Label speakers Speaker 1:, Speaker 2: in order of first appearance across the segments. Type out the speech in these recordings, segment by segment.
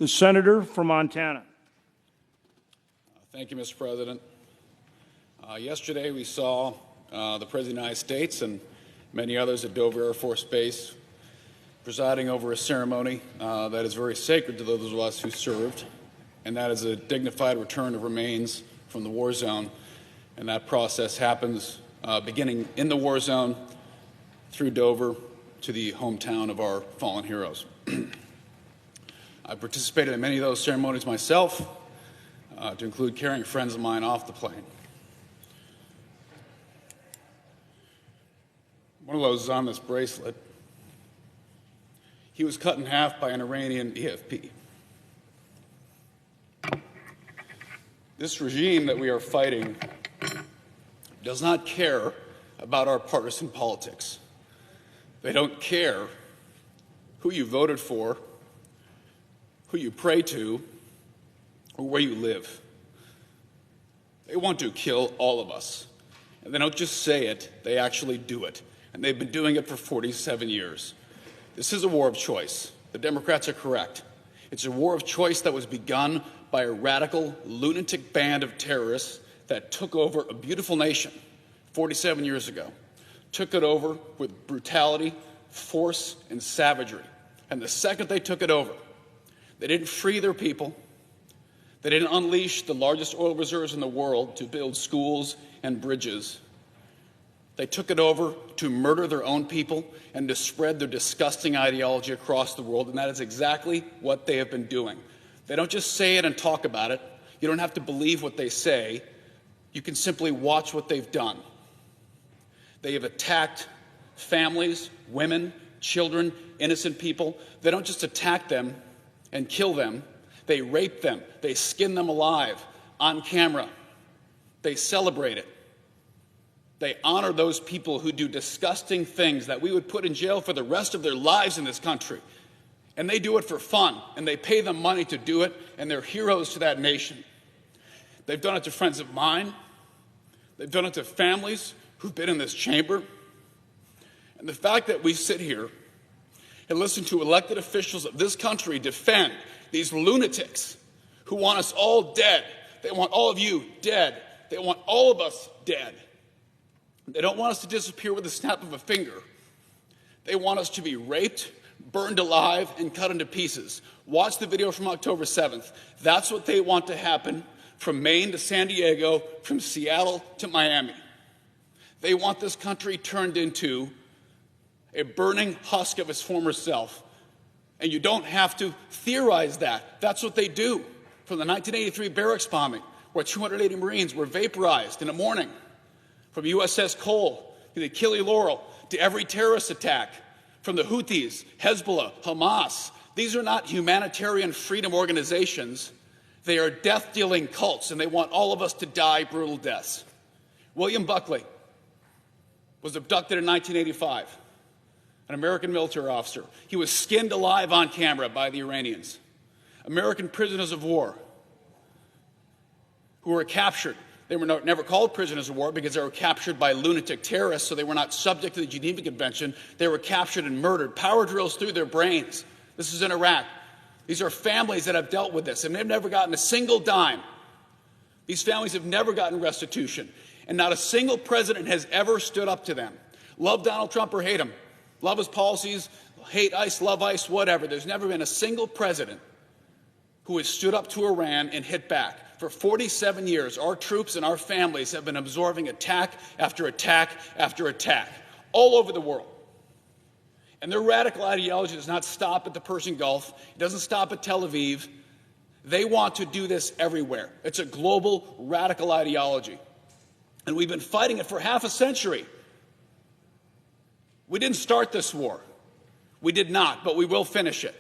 Speaker 1: The senator from Montana.
Speaker 2: Thank you, Mr. President. Yesterday we saw the President of the United States and many others at Dover Air Force Base presiding over a ceremony that is very sacred to those of us who served, and that is a dignified return of remains from the war zone. And that process happens beginning in the war zone through Dover to the hometown of our fallen heroes. I participated in many of those ceremonies myself, to include carrying friends of mine off the plane. One of those is on this bracelet. He was cut in half by an Iranian EFP. This regime that we are fighting does not care about our partisan politics. They don't care who you voted for, who you pray to, or where you live. They want to kill all of us. And they don't just say it, they actually do it. And they've been doing it for 47 years. This is a war of choice. The Democrats are correct. It's a war of choice that was begun by a radical, lunatic band of terrorists that took over a beautiful nation 47 years ago. Took it over with brutality, force, and savagery. And the second they took it over, they didn't free their people. They didn't unleash the largest oil reserves in the world to build schools and bridges. They took it over to murder their own people and to spread their disgusting ideology across the world, and that is exactly what they have been doing. They don't just say it and talk about it. You don't have to believe what they say. You can simply watch what they've done. They have attacked families, women, children, innocent people. They don't just attack them and kill them. They rape them. They skin them alive on camera. They celebrate it. They honor those people who do disgusting things that we would put in jail for the rest of their lives in this country. And they do it for fun, and they pay them money to do it, and they're heroes to that nation. They've done it to friends of mine. They've done it to families who've been in this chamber. And the fact that we sit here and listen to elected officials of this country defend these lunatics who want us all dead. They want all of you dead. They want all of us dead. They don't want us to disappear with the snap of a finger. They want us to be raped, burned alive, and cut into pieces. Watch the video from October 7th. That's what they want to happen from Maine to San Diego, from Seattle to Miami. They want this country turned into a burning husk of its former self. And you don't have to theorize that. That's what they do. From the 1983 barracks bombing, where 280 Marines were vaporized in a morning, from USS Cole to the Achille Laurel to every terrorist attack, from the Houthis, Hezbollah, Hamas. These are not humanitarian freedom organizations. They are death-dealing cults, and they want all of us to die brutal deaths. William Buckley was abducted in 1985, an American military officer. He was skinned alive on camera by the Iranians. American prisoners of war who were captured. They were never called prisoners of war because they were captured by lunatic terrorists, so they were not subject to the Geneva Convention. They were captured and murdered, power drills through their brains. This is in Iraq. These are families that have dealt with this, and they've never gotten a single dime. These families have never gotten restitution, and not a single president has ever stood up to them. Love Donald Trump or hate him, love his policies, hate ICE, love ICE, whatever. There's never been a single president who has stood up to Iran and hit back. For 47 years, our troops and our families have been absorbing attack after attack after attack all over the world. And their radical ideology does not stop at the Persian Gulf. It doesn't stop at Tel Aviv. They want to do this everywhere. It's a global radical ideology. And we've been fighting it for half a century. We didn't start this war. We did not, but we will finish it.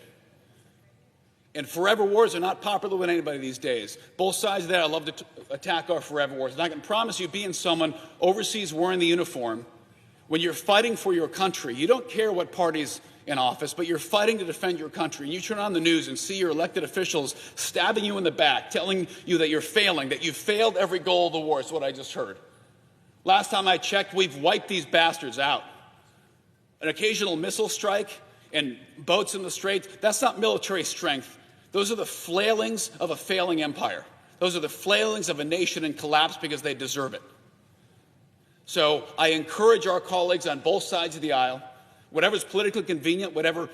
Speaker 2: And forever wars are not popular with anybody these days. Both sides of that, I love to attack our forever wars. And I can promise you, being someone overseas wearing the uniform, when you're fighting for your country, you don't care what party's in office, but you're fighting to defend your country. And you turn on the news and see your elected officials stabbing you in the back, telling you that you're failing, that you've failed every goal of the war, is what I just heard. Last time I checked, we've wiped these bastards out. An occasional missile strike and boats in the straits, that's not military strength. Those are the flailings of a failing empire. Those are the flailings of a nation in collapse because they deserve it. So I encourage our colleagues on both sides of the aisle, whatever's politically convenient, whatever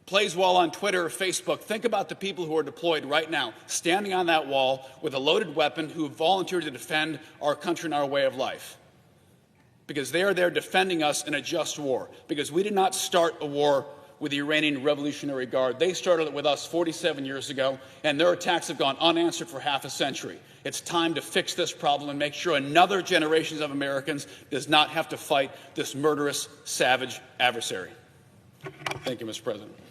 Speaker 2: plays well on Twitter or Facebook, think about the people who are deployed right now, standing on that wall with a loaded weapon, who volunteered to defend our country and our way of life. Because they are there defending us in a just war. Because we did not start a war with the Iranian Revolutionary Guard. They started it with us 47 years ago, and their attacks have gone unanswered for half a century. It's time to fix this problem and make sure another generation of Americans does not have to fight this murderous, savage adversary. Thank you, Mr. President.